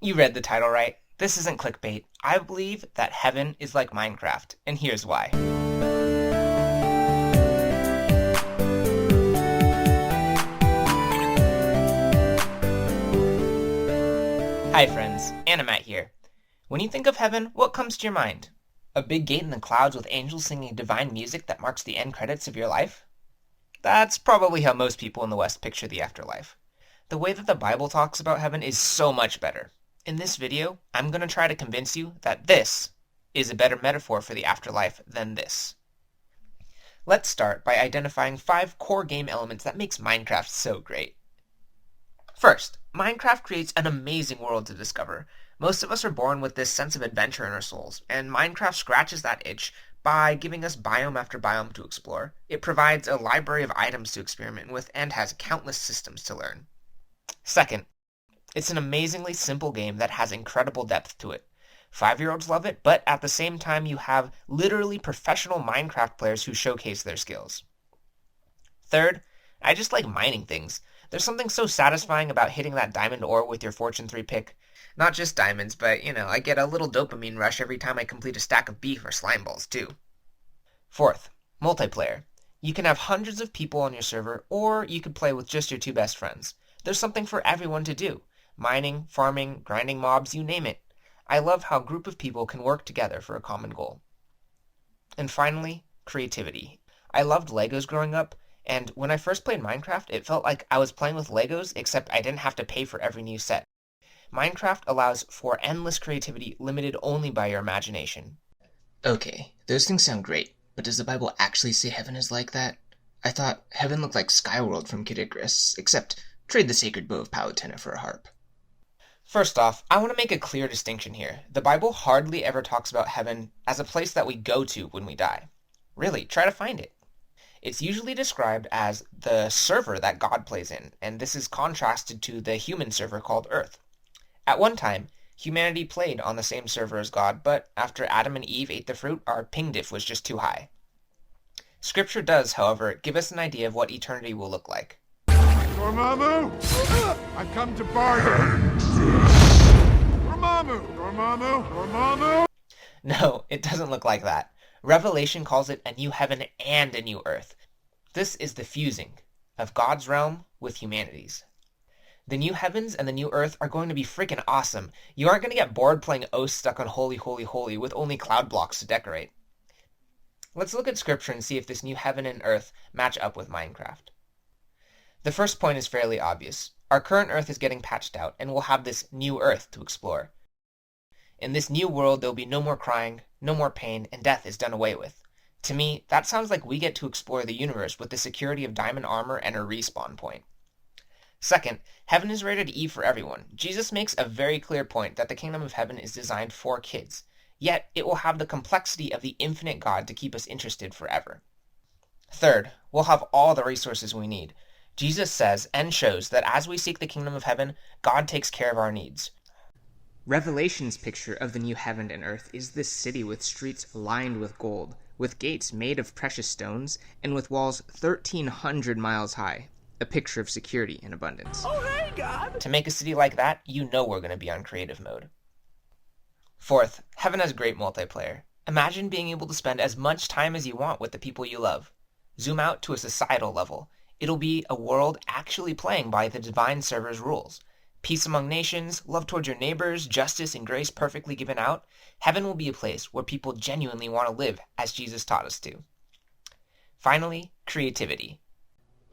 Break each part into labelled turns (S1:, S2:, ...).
S1: You read the title right. This isn't clickbait. I believe that heaven is like Minecraft, and here's why. Hi friends, Animatt here. When you think of heaven, what comes to your mind? A big gate in the clouds with angels singing divine music that marks the end credits of your life? That's probably how most people in the West picture the afterlife. The way that the Bible talks about heaven is so much better. In this video, I'm going to try to convince you that this is a better metaphor for the afterlife than this. Let's start by identifying 5 core game elements that makes Minecraft so great. First, Minecraft creates an amazing world to discover. Most of us are born with this sense of adventure in our souls, and Minecraft scratches that itch by giving us biome after biome to explore. It provides a library of items to experiment with and has countless systems to learn. Second, it's an amazingly simple game that has incredible depth to it. 5-year-olds love it, but at the same time you have literally professional Minecraft players who showcase their skills. Third, I just like mining things. There's something so satisfying about hitting that diamond ore with your Fortune 3 pick. Not just diamonds, but I get a little dopamine rush every time I complete a stack of beef or slime balls too. Fourth, multiplayer. You can have hundreds of people on your server, or you could play with just your 2 best friends. There's something for everyone to do. Mining, farming, grinding mobs, you name it. I love how a group of people can work together for a common goal. And finally, creativity. I loved Legos growing up, and when I first played Minecraft, it felt like I was playing with Legos, except I didn't have to pay for every new set. Minecraft allows for endless creativity limited only by your imagination.
S2: Okay, those things sound great, but does the Bible actually say heaven is like that? I thought heaven looked like Skyworld from Kid Icarus, except trade the sacred bow of Palutena for a harp.
S1: First off, I want to make a clear distinction here. The Bible hardly ever talks about heaven as a place that we go to when we die. Really, try to find it. It's usually described as the server that God plays in, and this is contrasted to the human server called Earth. At one time, humanity played on the same server as God, but after Adam and Eve ate the fruit, our ping diff was just too high. Scripture does, however, give us an idea of what eternity will look like.
S3: Dormammu! I've come to bargain! Dormammu! Dormammu! Dormammu!
S1: No, it doesn't look like that. Revelation calls it a new heaven and a new earth. This is the fusing of God's realm with humanity's. The new heavens and the new earth are going to be freaking awesome. You aren't going to get bored playing Oath stuck on Holy, Holy, Holy with only cloud blocks to decorate. Let's look at scripture and see if this new heaven and earth match up with Minecraft. The first point is fairly obvious. Our current earth is getting patched out, and we'll have this new earth to explore. In this new world, there'll be no more crying, no more pain, and death is done away with. To me, that sounds like we get to explore the universe with the security of diamond armor and a respawn point. Second, heaven is rated E for everyone. Jesus makes a very clear point that the kingdom of heaven is designed for kids, yet it will have the complexity of the infinite God to keep us interested forever. Third, we'll have all the resources we need. Jesus says and shows that as we seek the kingdom of heaven, God takes care of our needs. Revelation's picture of the new heaven and earth is this city with streets lined with gold, with gates made of precious stones, and with walls 1,300 miles high. A picture of security and abundance.
S3: Oh, hey, God!
S1: To make a city like that, you know we're going to be on creative mode. Fourth, heaven has great multiplayer. Imagine being able to spend as much time as you want with the people you love. Zoom out to a societal level. It'll be a world actually playing by the divine server's rules. Peace among nations, love towards your neighbors, justice and grace perfectly given out. Heaven will be a place where people genuinely want to live as Jesus taught us to. Finally, creativity.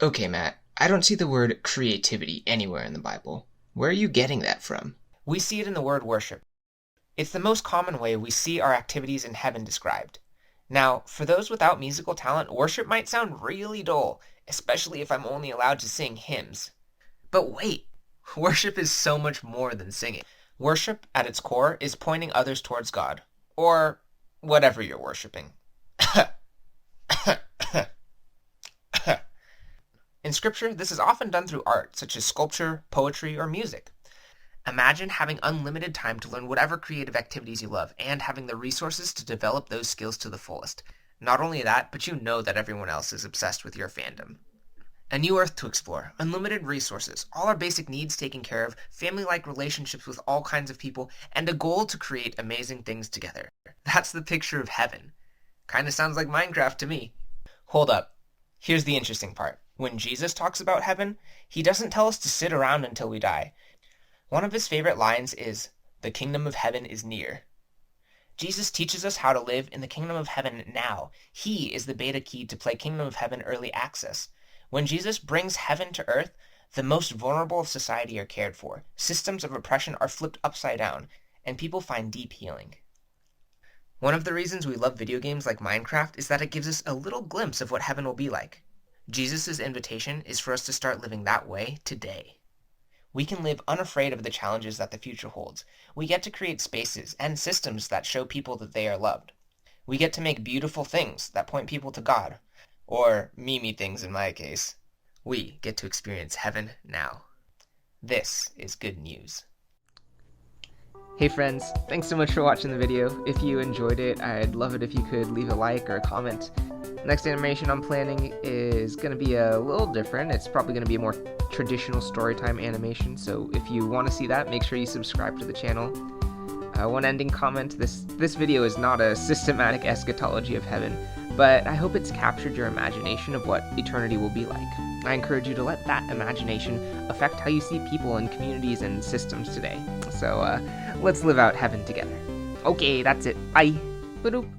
S2: Okay, Matt, I don't see the word creativity anywhere in the Bible. Where are you getting that from?
S1: We see it in the word worship. It's the most common way we see our activities in heaven described. Now, for those without musical talent, worship might sound really dull, especially if I'm only allowed to sing hymns. But wait, worship is so much more than singing. Worship, at its core, is pointing others towards God, or whatever you're worshiping. In scripture, this is often done through art, such as sculpture, poetry, or music. Imagine having unlimited time to learn whatever creative activities you love, and having the resources to develop those skills to the fullest. Not only that, but you know that everyone else is obsessed with your fandom. A new earth to explore, unlimited resources, all our basic needs taken care of, family-like relationships with all kinds of people, and a goal to create amazing things together. That's the picture of heaven. Kinda sounds like Minecraft to me. Hold up. Here's the interesting part. When Jesus talks about heaven, he doesn't tell us to sit around until we die. One of his favorite lines is, "The kingdom of heaven is near." Jesus teaches us how to live in the kingdom of heaven now. He is the beta key to play Kingdom of Heaven early access. When Jesus brings heaven to earth, the most vulnerable of society are cared for, systems of oppression are flipped upside down, and people find deep healing. One of the reasons we love video games like Minecraft is that it gives us a little glimpse of what heaven will be like. Jesus' invitation is for us to start living that way today. We can live unafraid of the challenges that the future holds. We get to create spaces and systems that show people that they are loved. We get to make beautiful things that point people to God. Or Mimi things in my case. We get to experience heaven now. This is good news. Hey friends, thanks so much for watching the video. If you enjoyed it, I'd love it if you could leave a like or a comment. Next animation I'm planning is going to be a little different. It's probably going to be a more traditional storytime animation, so if you want to see that, make sure you subscribe to the channel. One ending comment, this video is not a systematic eschatology of heaven, but I hope it's captured your imagination of what eternity will be like. I encourage you to let that imagination affect how you see people and communities and systems today. So let's live out heaven together. Okay, that's it. Bye. Ba-doop.